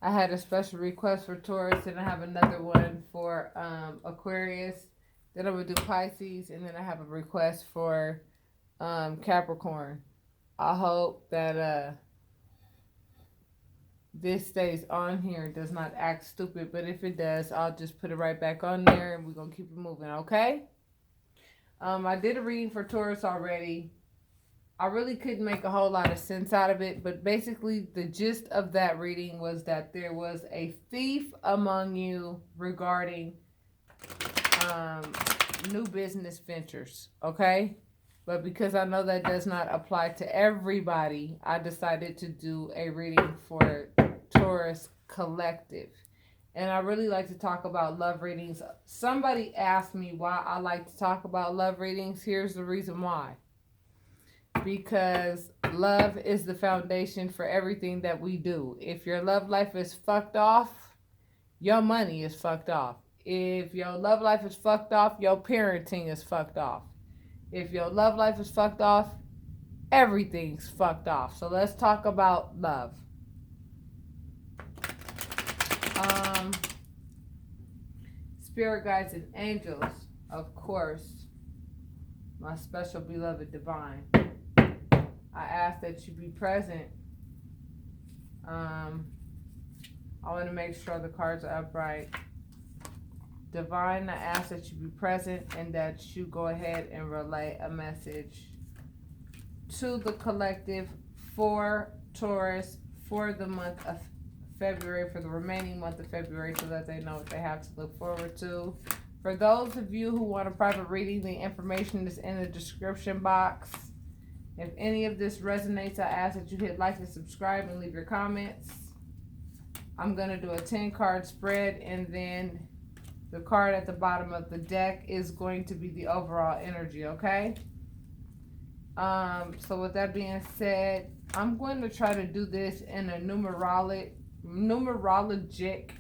I had a special request for Taurus, and I have another one for Aquarius. Then I'm gonna do Pisces, and then I have a request for Capricorn. I hope that this stays on here and does not act stupid, but if it does, I'll just put it right back on there, and we're gonna keep it moving, okay? I did a reading for Taurus already. I really couldn't make a whole lot of sense out of it, but basically the gist of that reading was that there was a thief among you regarding new business ventures, okay? But because I know that does not apply to everybody, I decided to do a reading for Taurus Collective. And I really like to talk about love readings. Somebody asked me why I like to talk about love readings. Here's the reason why. Because love is the foundation for everything that we do. If your love life is fucked off, your money is fucked off. If your love life is fucked off, your parenting is fucked off. If your love life is fucked off, everything's fucked off. So let's talk about love. Spirit guides and angels, of course, my special beloved divine. I ask that you be present. I want to make sure the cards are upright. Divine, I ask that you be present and that you go ahead and relay a message to the collective for Taurus for the month of February, for the remaining month of February, so that they know what they have to look forward to. For those of you who want a private reading, the information is in the description box. If any of this resonates, I ask that you hit like and subscribe and leave your comments. I'm going to do a 10-card spread, and then the card at the bottom of the deck is going to be the overall energy, okay? So with that being said, I'm going to try to do this in a numerologic,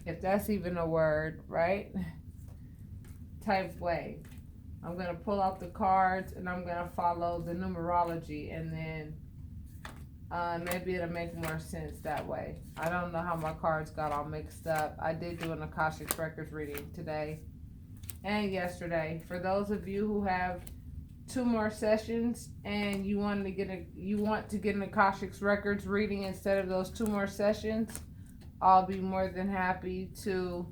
if that's even a word, right? Type way. I'm going to pull out the cards and I'm going to follow the numerology, and then maybe it'll make more sense that way. I don't know how my cards got all mixed up. I did do an Akashic Records reading today and yesterday. For those of you who have 2 more sessions and you want to get an Akashic Records reading instead of those 2 more sessions, I'll be more than happy to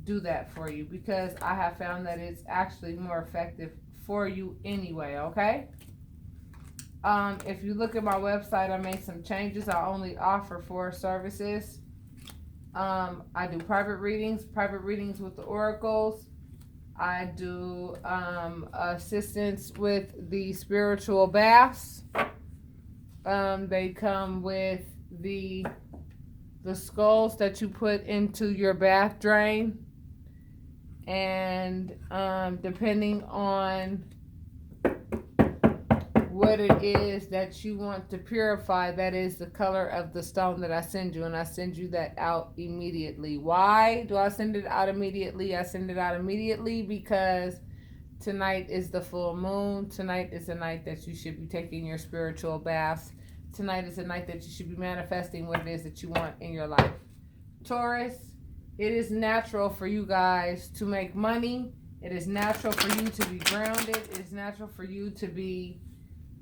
do that for you, because I have found that it's actually more effective for you anyway, okay? If you look at my website, I made some changes. I only offer 4 services. I do private readings with the oracles. I do assistance with the spiritual baths. They come with the skulls that you put into your bath drain, and depending on what it is that you want to purify, that is the color of the stone that I send you, and I send you that out immediately. Why do I send it out immediately? I send it out immediately because tonight is the full moon. Tonight is the night that you should be taking your spiritual baths. Tonight is the night that you should be manifesting what it is that you want in your life. Taurus, it is natural for you guys to make money. It is natural for you to be grounded. It is natural for you to be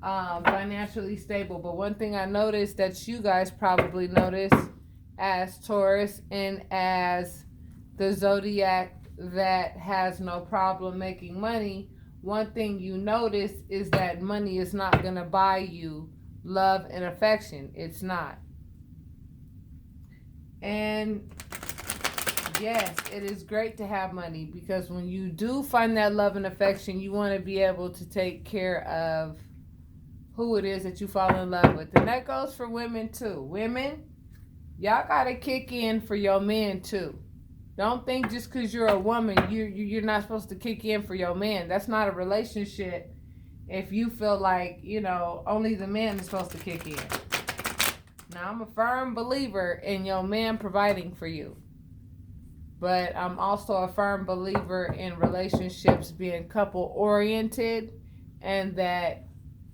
financially stable. But one thing I noticed that you guys probably notice as Taurus and as the zodiac that has no problem making money, one thing you notice is that money is not going to buy you love and affection. It's not. And yes, it is great to have money, because when you do find that love and affection, you want to be able to take care of who it is that you fall in love with. And that goes for women too. Women, y'all got to kick in for your men too. Don't think just because you're a woman, you're not supposed to kick in for your man. That's not a relationship if you feel like, only the man is supposed to kick in. Now, I'm a firm believer in your man providing for you. But I'm also a firm believer in relationships being couple-oriented, and that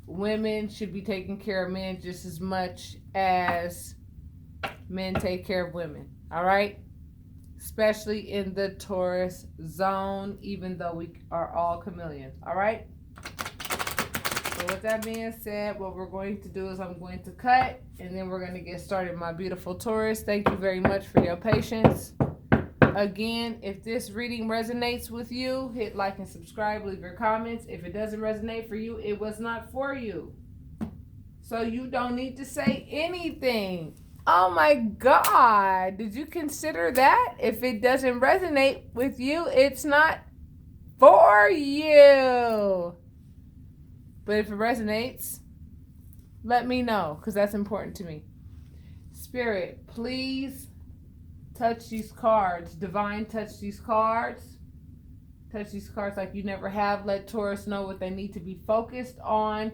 women should be taking care of men just as much as men take care of women. All right? Especially in the Taurus zone, even though we are all chameleons. All right? So with that being said, what we're going to do is I'm going to cut, and then we're going to get started, my beautiful Taurus. Thank you very much for your patience. Again, if this reading resonates with you, hit like and subscribe, leave your comments. If it doesn't resonate for you, it was not for you. So you don't need to say anything. Oh my God. Did you consider that? If it doesn't resonate with you, it's not for you. But if it resonates, let me know, because that's important to me. Spirit, please touch these cards. Divine, touch these cards. Touch these cards like you never have. Let Taurus know what they need to be focused on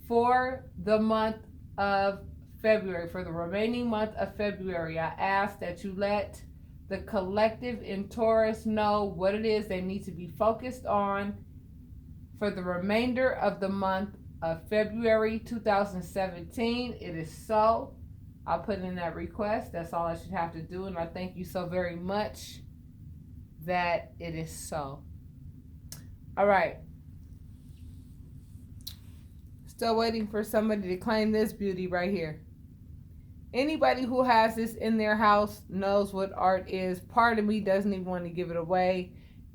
for the month of February. For the remaining month of February, I ask that you let the collective in Taurus know what it is they need to be focused on for the remainder of the month of February 2017. It is so. I'll put in that request. That's all I should have to do. And I thank you so very much that it is so. All right. Still waiting for somebody to claim this beauty right here. Anybody who has this in their house knows what art is. Part of me doesn't even want to give it away.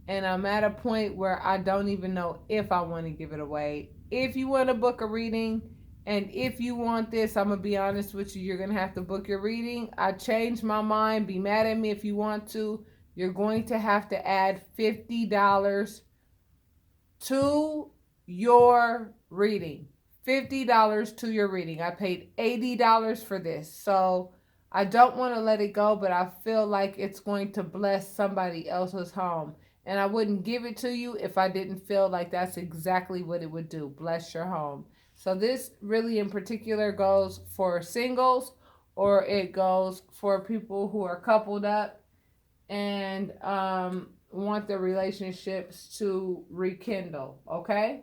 And I'm at a point where I don't even know if I want to give it away. If you want to book a reading, and if you want this, I'm going to be honest with you, you're going to have to book your reading. I changed my mind. Be mad at me if you want to. You're going to have to add $50 to your reading. $50 to your reading. I paid $80 for this. So I don't want to let it go, but I feel like it's going to bless somebody else's home. And I wouldn't give it to you if I didn't feel like that's exactly what it would do. Bless your home. So this really in particular goes for singles, or it goes for people who are coupled up and want their relationships to rekindle. Okay?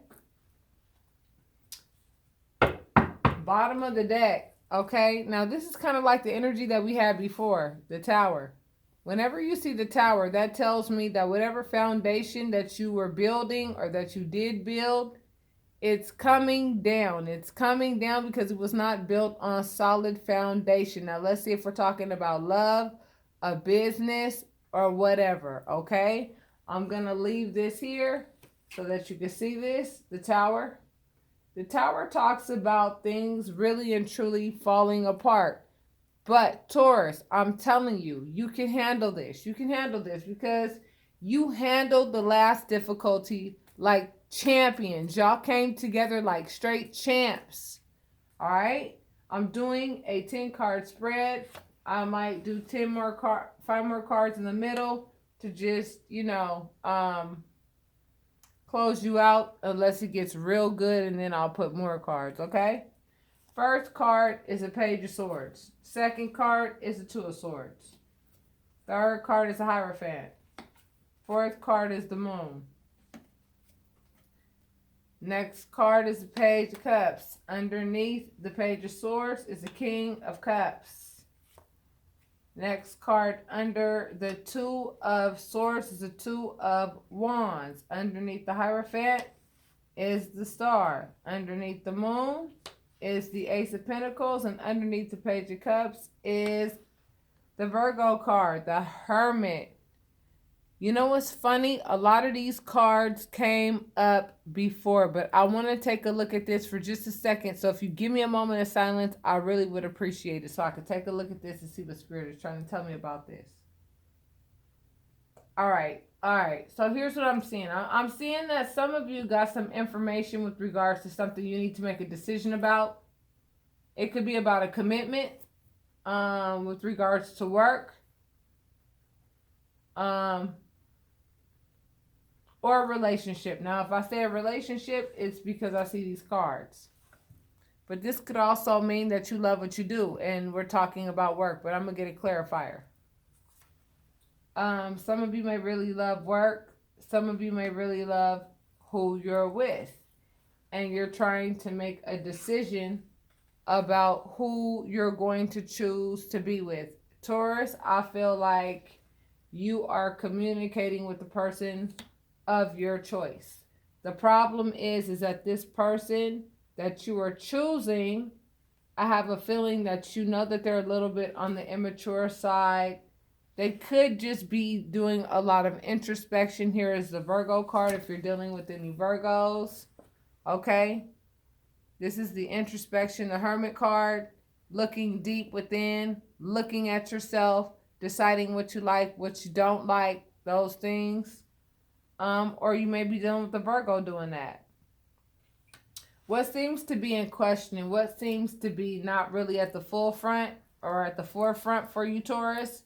Bottom of the deck. Okay? Now this is kind of like the energy that we had before, the Tower. Whenever you see the Tower, that tells me that whatever foundation that you were building or that you did build, it's coming down. It's coming down because it was not built on a solid foundation. Now, let's see if we're talking about love, a business, or whatever, okay? I'm going to leave this here so that you can see this, the Tower. The Tower talks about things really and truly falling apart. But Taurus, I'm telling you, you can handle this. You can handle this because you handled the last difficulty like champions. Y'all came together like straight champs. All right? I'm doing a 10 card spread. I might do 5 more cards in the middle to just, close you out unless it gets real good, and then I'll put more cards, okay? First card is a Page of Swords. Second card is a Two of Swords. Third card is a Hierophant. Fourth card is the Moon. Next card is the Page of Cups. Underneath the Page of Swords is the King of Cups. Next card under the Two of Swords is the Two of Wands. Underneath the Hierophant is the Star. Underneath the Moon is the Ace of Pentacles, and underneath the Page of Cups is the Virgo card, the Hermit. You know what's funny? A lot of these cards came up before, but I want to take a look at this for just a second. So if you give me a moment of silence, I really would appreciate it, so I could take a look at this and see what Spirit is trying to tell me about this. All right. So here's what I'm seeing. I'm seeing that some of you got some information with regards to something you need to make a decision about. It could be about a commitment with regards to work. Or a relationship. Now, if I say a relationship, it's because I see these cards. But this could also mean that you love what you do, and we're talking about work, but I'm going to get a clarifier. Some of you may really love work. Some of you may really love who you're with. And you're trying to make a decision about who you're going to choose to be with. Taurus, I feel like you are communicating with the person of your choice. The problem is that this person that you are choosing, I have a feeling that you know that they're a little bit on the immature side. They could just be doing a lot of introspection. Here is the Virgo card if you're dealing with any Virgos. Okay? This is the introspection, the Hermit card. Looking deep within, looking at yourself, deciding what you like, what you don't like, those things. Or you may be dealing with the Virgo doing that. What seems to be in question and what seems to be not really at the forefront or at the forefront for you, Taurus,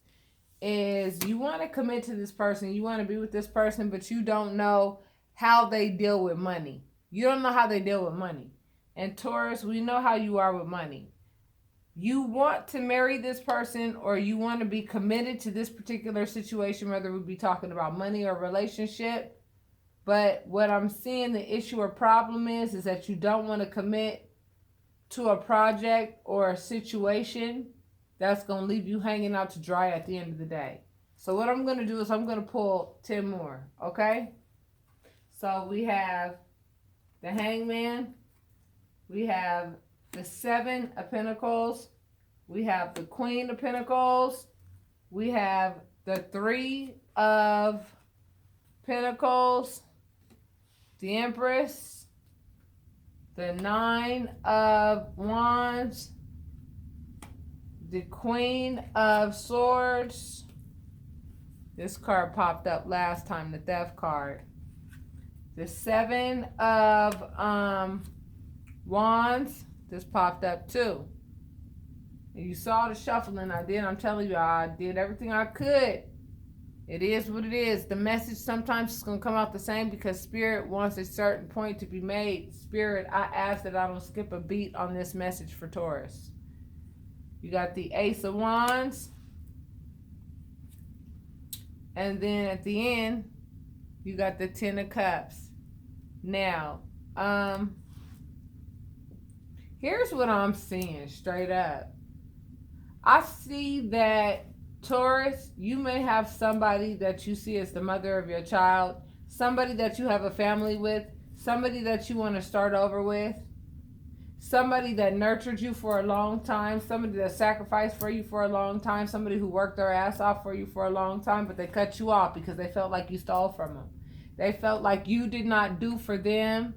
is you want to commit to this person, you want to be with this person, but you don't know how they deal with money. You don't know how they deal with money. And Taurus, we know how you are with money. You want to marry this person or you want to be committed to this particular situation, whether we be talking about money or relationship. But what I'm seeing the issue or problem is that you don't want to commit to a project or a situation that's going to leave you hanging out to dry at the end of the day. So what I'm going to do is I'm going to pull 10 more, okay? So we have the Hangman. We have the Seven of Pentacles. We have the Queen of Pentacles. We have the Three of Pentacles. The Empress. The Nine of Wands. The Queen of Swords. This card popped up last time, the Theft card. The Seven of Wands. This popped up too. And you saw the shuffling I did. I'm telling you, I did everything I could. It is what it is. The message sometimes is going to come out the same because Spirit wants a certain point to be made. Spirit, I ask that I don't skip a beat on this message for Taurus. You got the Ace of Wands. And then at the end, you got the Ten of Cups. Now, here's what I'm seeing straight up. I see that, Taurus, you may have somebody that you see as the mother of your child, somebody that you have a family with, somebody that you want to start over with, somebody that nurtured you for a long time, somebody that sacrificed for you for a long time, somebody who worked their ass off for you for a long time, but they cut you off because they felt like you stole from them. They felt like you did not do for them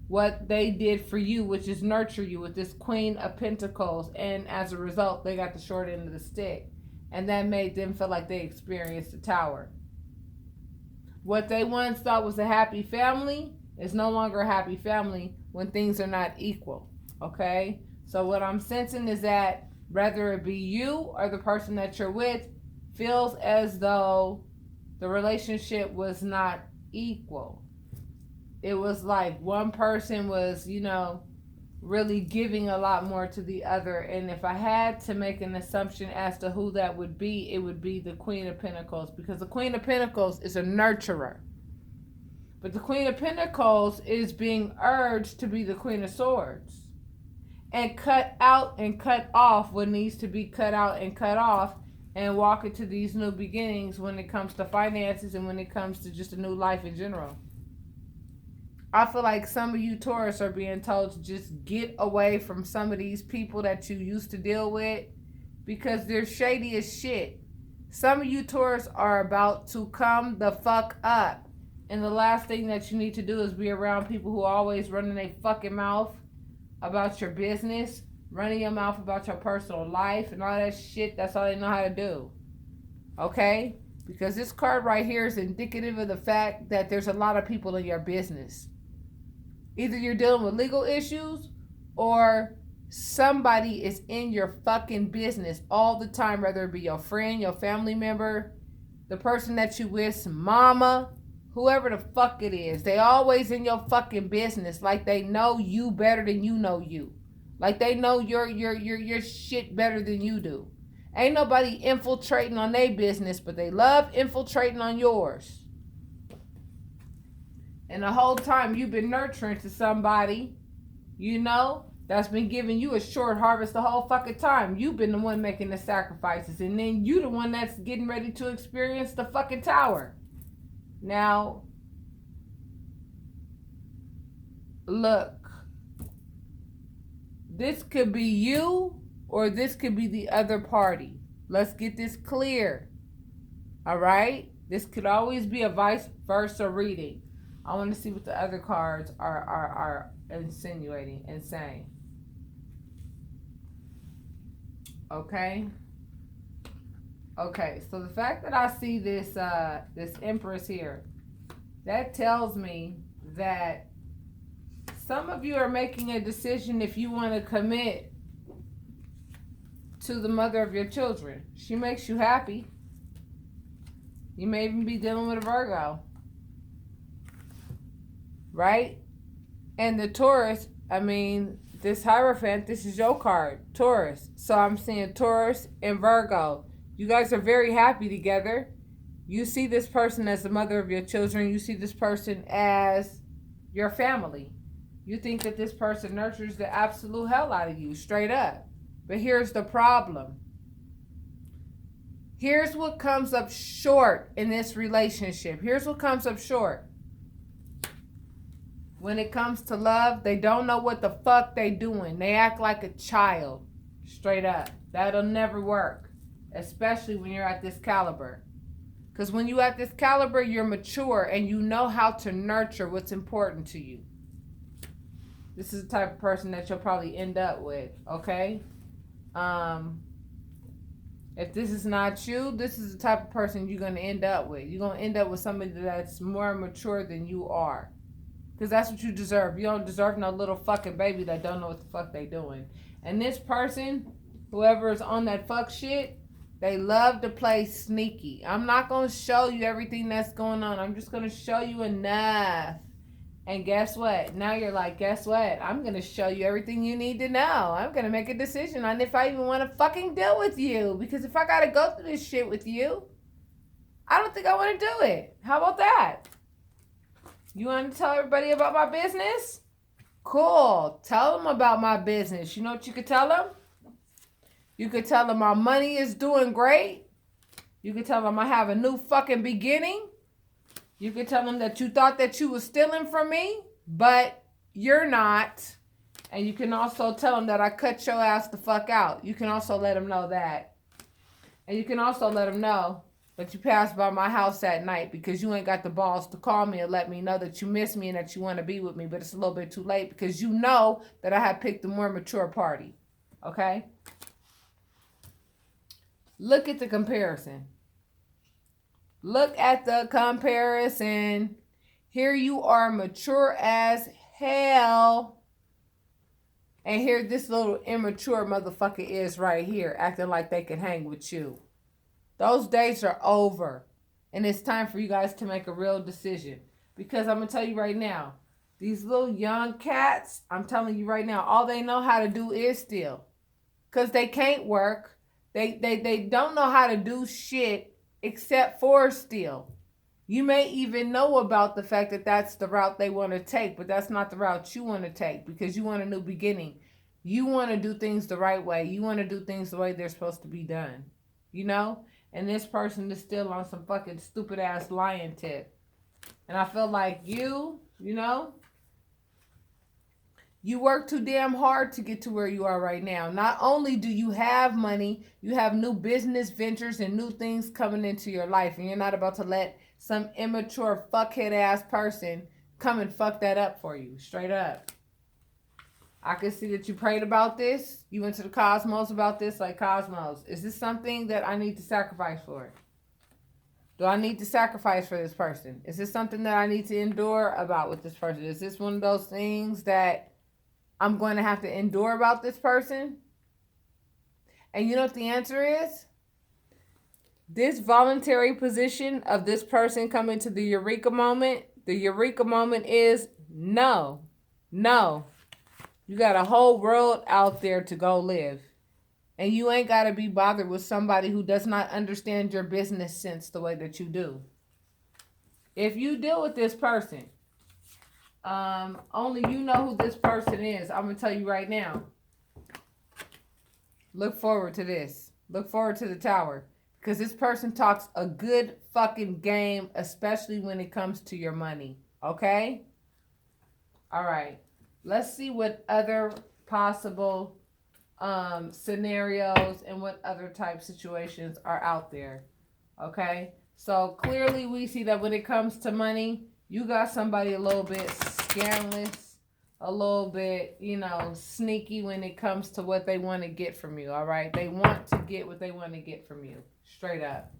what they did for you, which is nurture you with this Queen of Pentacles. And as a result, they got the short end of the stick. And that made them feel like they experienced the tower. What they once thought was a happy family is no longer a happy family when things are not equal. Okay? So what I'm sensing is that whether it be you or the person that you're with feels as though the relationship was not equal. It was like one person was, really giving a lot more to the other. And if I had to make an assumption as to who that would be, it would be the Queen of Pentacles. Because the Queen of Pentacles is a nurturer. But the Queen of Pentacles is being urged to be the Queen of Swords. And cut out and cut off what needs to be cut out and cut off. And walk into these new beginnings when it comes to finances and when it comes to just a new life in general. I feel like some of you Taurus are being told to just get away from some of these people that you used to deal with because they're shady as shit. Some of you Taurus are about to come the fuck up. And the last thing that you need to do is be around people who are always running their fucking mouth about your business, running your mouth about your personal life and all that shit. That's all they know how to do. Okay? Because this card right here is indicative of the fact that there's a lot of people in your business. Either you're dealing with legal issues or somebody is in your fucking business all the time, whether it be your friend, your family member, the person that you with, mama, whoever the fuck it is. They always in your fucking business like they know you better than you know you. Like they know your shit better than you do. Ain't nobody infiltrating on their business, but they love infiltrating on yours. And the whole time you've been nurturing to somebody, that's been giving you a short harvest the whole fucking time. You've been the one making the sacrifices, and then you the one that's getting ready to experience the fucking tower. Now, look, this could be you or this could be the other party. Let's get this clear. All right? This could always be a vice versa reading. I want to see what the other cards are insinuating and saying. Okay? Okay, so the fact that I see this this Empress here, that tells me that some of you are making a decision if you want to commit to the mother of your children. She makes you happy. You may even be dealing with a Virgo. Right? And the Taurus, I mean, this Hierophant, this is your card, Taurus. So I'm seeing Taurus and Virgo. You guys are very happy together. You see this person as the mother of your children. You see this person as your family. You think that this person nurtures the absolute hell out of you, straight up. But here's the problem. Here's what comes up short in this relationship. Here's what comes up short. When it comes to love, they don't know what the fuck they doing. They act like a child, straight up. That'll never work, especially when you're at this caliber. Because when you're at this caliber, you're mature and you know how to nurture what's important to you. This is the type of person that you'll probably end up with, okay? If this is not you, this is the type of person you're going to end up with. You're going to end up with somebody that's more mature than you are. Because that's what you deserve. You don't deserve no little fucking baby that don't know what the fuck they doing. And this person, whoever is on that fuck shit, they love to play sneaky. I'm not going to show you everything that's going on. I'm just going to show you enough. And guess what? Now you're like, guess what? I'm going to show you everything you need to know. I'm going to make a decision on if I even want to fucking deal with you. Because if I got to go through this shit with you, I don't think I want to do it. How about that? You want to tell everybody about my business? Cool. Tell them about my business. You know what you could tell them? You could tell them my money is doing great. You could tell them I have a new fucking beginning. You could tell them that you thought that you was stealing from me, but you're not. And you can also tell them that I cut your ass the fuck out. You can also let them know that. And you can also let them know that you passed by my house at night because you ain't got the balls to call me and let me know that you miss me and that you want to be with me, but it's a little bit too late because you know that I have picked the more mature party. Okay? Look at the comparison. Look at the comparison. Here you are mature as hell. And here this little immature motherfucker is right here acting like they can hang with you. Those days are over. And it's time for you guys to make a real decision. Because I'm going to tell you right now, these little young cats, I'm telling you right now, all they know how to do is steal. Because they can't work. They don't know how to do shit except for steal. You may even know about the fact that that's the route they want to take, but that's not the route you want to take because you want a new beginning. You want to do things the right way. You want to do things the way they're supposed to be done. You know? And this person is still on some fucking stupid ass lion tip. And I feel like you know, you work too damn hard to get to where you are right now. Not only do you have money, you have new business ventures and new things coming into your life. And you're not about to let some immature fuckhead ass person come and fuck that up for you. Straight up. I can see that you prayed about this. You went to the cosmos about this. Like, cosmos, is this something that I need to sacrifice for? Do I need to sacrifice for this person? Is this something that I need to endure about with this person? Is this one of those things that I'm going to have to endure about this person? And you know what the answer is? This voluntary position of this person coming to the eureka moment, the eureka moment is no. No. You got a whole world out there to go live. And you ain't got to be bothered with somebody who does not understand your business sense the way that you do. If you deal with this person, Only you know who this person is. I'm gonna tell you right now. Look forward to this. Look forward to the tower. Because this person talks a good fucking game, especially when it comes to your money. Okay? Alright. Let's see what other possible scenarios and what other type situations are out there. Okay? So clearly we see that when it comes to money, you got somebody a little bit scandalous, a little bit, sneaky when it comes to what they want to get from you, all right? They want to get what they want to get from you, straight up.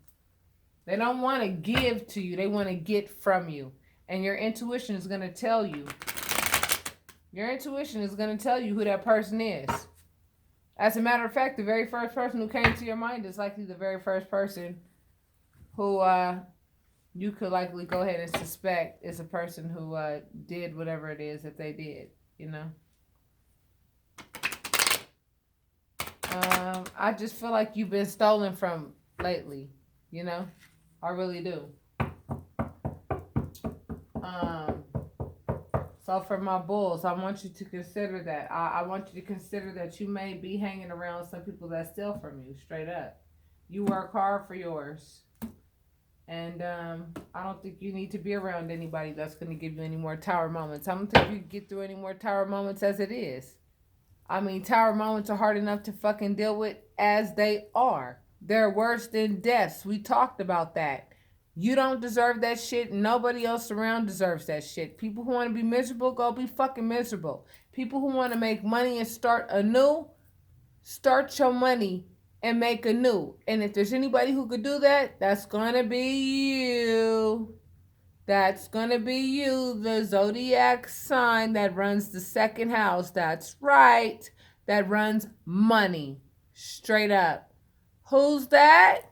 They don't want to give to you. They want to get from you. And your intuition is going to tell you. Your intuition is going to tell you who that person is. As a matter of fact, the very first person who came to your mind is likely the very first person who you could likely go ahead and suspect is a person who did whatever it is that they did, I just feel like you've been stolen from lately, I really do. So for my bulls, I want you to consider that. I want you to consider that you may be hanging around some people that steal from you, straight up. You work hard for yours. And I don't think you need to be around anybody that's going to give you any more tower moments. I don't think you can get through any more tower moments as it is. I mean, tower moments are hard enough to fucking deal with as they are. They're worse than deaths. We talked about that. You don't deserve that shit. Nobody else around deserves that shit. People who want to be miserable, go be fucking miserable. People who want to make money and start anew, start your money and make anew. And if there's anybody who could do that, that's going to be you. That's going to be you, the zodiac sign that runs the second house. That's right. That runs money. Straight up. Who's that?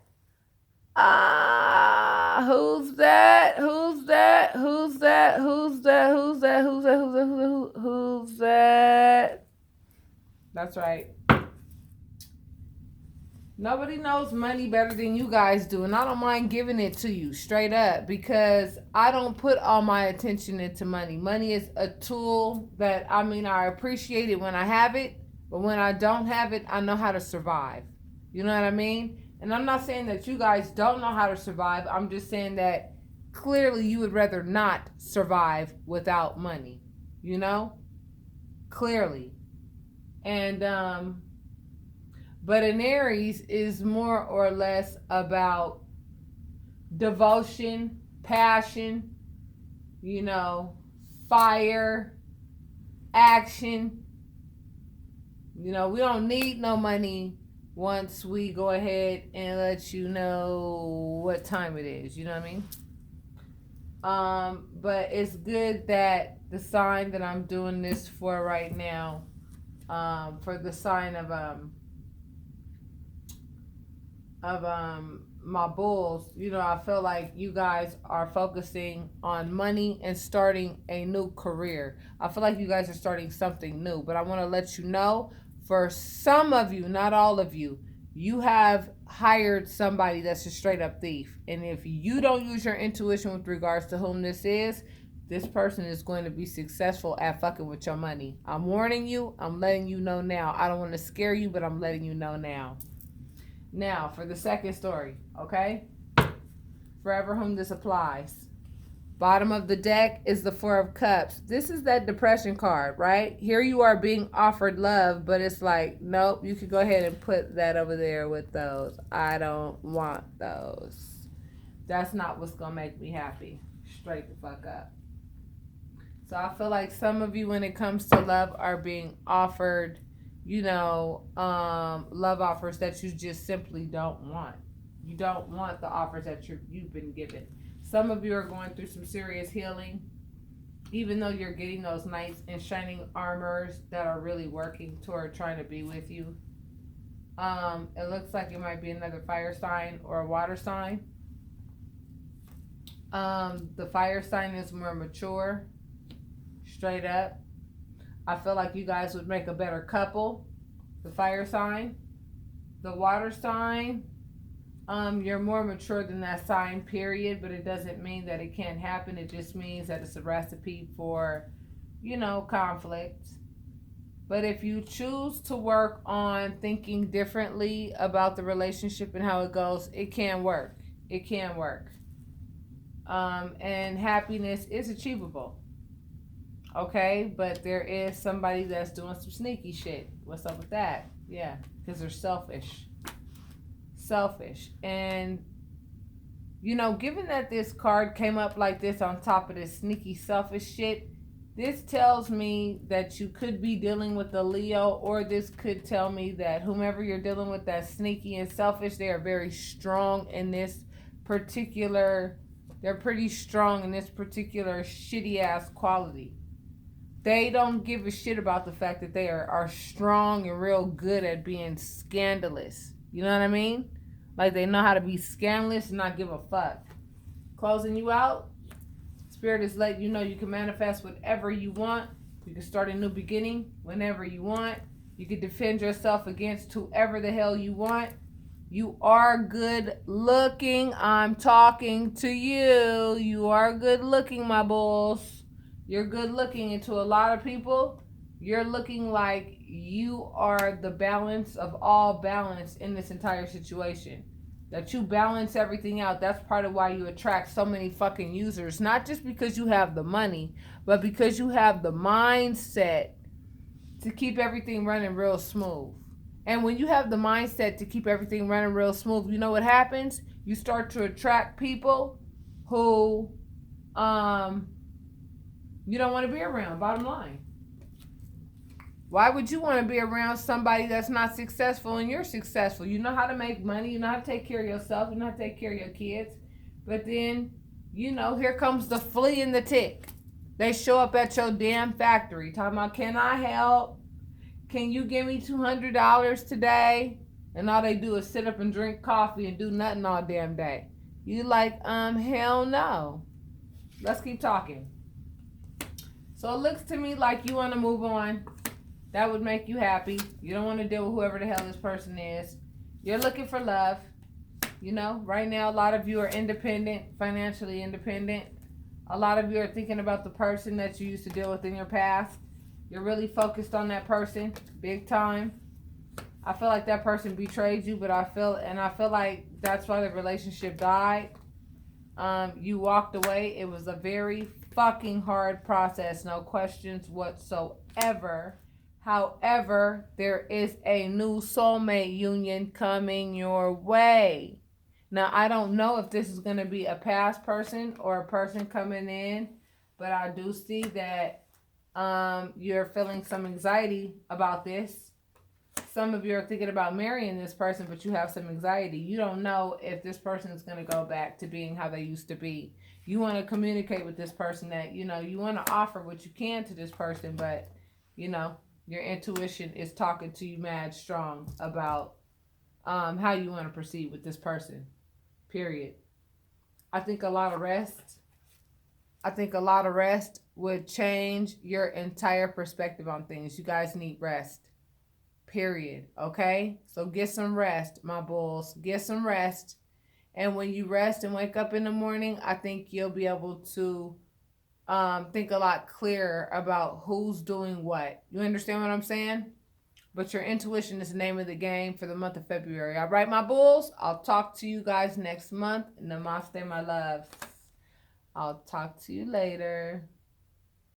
Who's that? Who's that? Who's that? Who's that? Who's that? Who's that? Who's that? Who's that? That's right. Nobody knows money better than you guys do, and I don't mind giving it to you straight up because I don't put all my attention into money. Money is a tool that, I appreciate it when I have it, but when I don't have it, I know how to survive. You know what I mean? And I'm not saying that you guys don't know how to survive. I'm just saying that clearly you would rather not survive without money. Clearly. And, but an Aries is more or less about devotion, passion, fire, action. We don't need no money once we go ahead and let you know what time it is. You know what I mean? But it's good that the sign that I'm doing this for right now, for the sign of my bulls, I feel like you guys are focusing on money and starting a new career. I feel like you guys are starting something new, but I want to let you know, for some of you, not all of you, you have hired somebody that's a straight up thief. And if you don't use your intuition with regards to whom this person is going to be successful at fucking with your money. I'm warning you. I'm letting you know now. I don't want to scare you, but I'm letting you know now. Now, for the second story, okay? Forever whom this applies. Bottom of the deck is the Four of Cups. This is that depression card, right? Here you are being offered love, but it's like, nope, you could go ahead and put that over there with those. I don't want those. That's not what's going to make me happy. Straight the fuck up. So I feel like some of you, when it comes to love, are being offered, love offers that you just simply don't want. You don't want the offers that you've been given. Some of you are going through some serious healing, even though you're getting those knights in shining armors that are really working toward trying to be with you. It looks like it might be another fire sign or a water sign. The fire sign is more mature, straight up. I feel like you guys would make a better couple. The fire sign. The water sign, you're more mature than that sign, period, but it doesn't mean that it can't happen. It just means that it's a recipe for conflict. But if you choose to work on thinking differently about the relationship and how it goes, it can work. It can work. And happiness is achievable. Okay, but there is somebody that's doing some sneaky shit. What's up with that? Yeah, because they're selfish. Selfish. And, given that this card came up like this on top of this sneaky, selfish shit, this tells me that you could be dealing with a Leo, or this could tell me that whomever you're dealing with that's sneaky and selfish, they are very strong in this particular, they're pretty strong in this particular shitty ass quality. They don't give a shit about the fact that they are strong and real good at being scandalous. You know what I mean? Like they know how to be scandalous and not give a fuck. Closing you out. Spirit is letting you know you can manifest whatever you want. You can start a new beginning whenever you want. You can defend yourself against whoever the hell you want. You are good looking. I'm talking to you. You are good looking, my bulls. You're good looking, and to a lot of people, you're looking like you are the balance of all balance in this entire situation. That you balance everything out. That's part of why you attract so many fucking users. Not just because you have the money, but because you have the mindset to keep everything running real smooth. And when you have the mindset to keep everything running real smooth, you know what happens? You start to attract people who you don't want to be around, bottom line. Why would you want to be around somebody that's not successful and you're successful? You know how to make money. You know how to take care of yourself. You know how to take care of your kids. But then, here comes the flea and the tick. They show up at your damn factory talking about, can I help? Can you give me $200 today? And all they do is sit up and drink coffee and do nothing all damn day. You like, hell no. Let's keep talking. So it looks to me like you want to move on. That would make you happy. You don't want to deal with whoever the hell this person is. You're looking for love. Right now, a lot of you are independent, financially independent. A lot of you are thinking about the person that you used to deal with in your past. You're really focused on that person, big time. I feel like that person betrayed you, but I feel like that's why the relationship died. You walked away. It was a very fucking hard process, no questions whatsoever. However, there is a new soulmate union coming your way. Now, I don't know if this is going to be a past person or a person coming in, but I do see that you're feeling some anxiety about this. Some of you are thinking about marrying this person, but you have some anxiety. You don't know if this person is going to go back to being how they used to be. You want to communicate with this person that, you want to offer what you can to this person, but, your intuition is talking to you mad strong about how you want to proceed with this person, period. I think a lot of rest would change your entire perspective on things. You guys need rest, period, okay? So get some rest, my bulls. Get some rest. And when you rest and wake up in the morning, I think you'll be able to think a lot clearer about who's doing what. You understand what I'm saying? But your intuition is the name of the game for the month of February. All right, my bulls? I'll talk to you guys next month. Namaste, my loves. I'll talk to you later.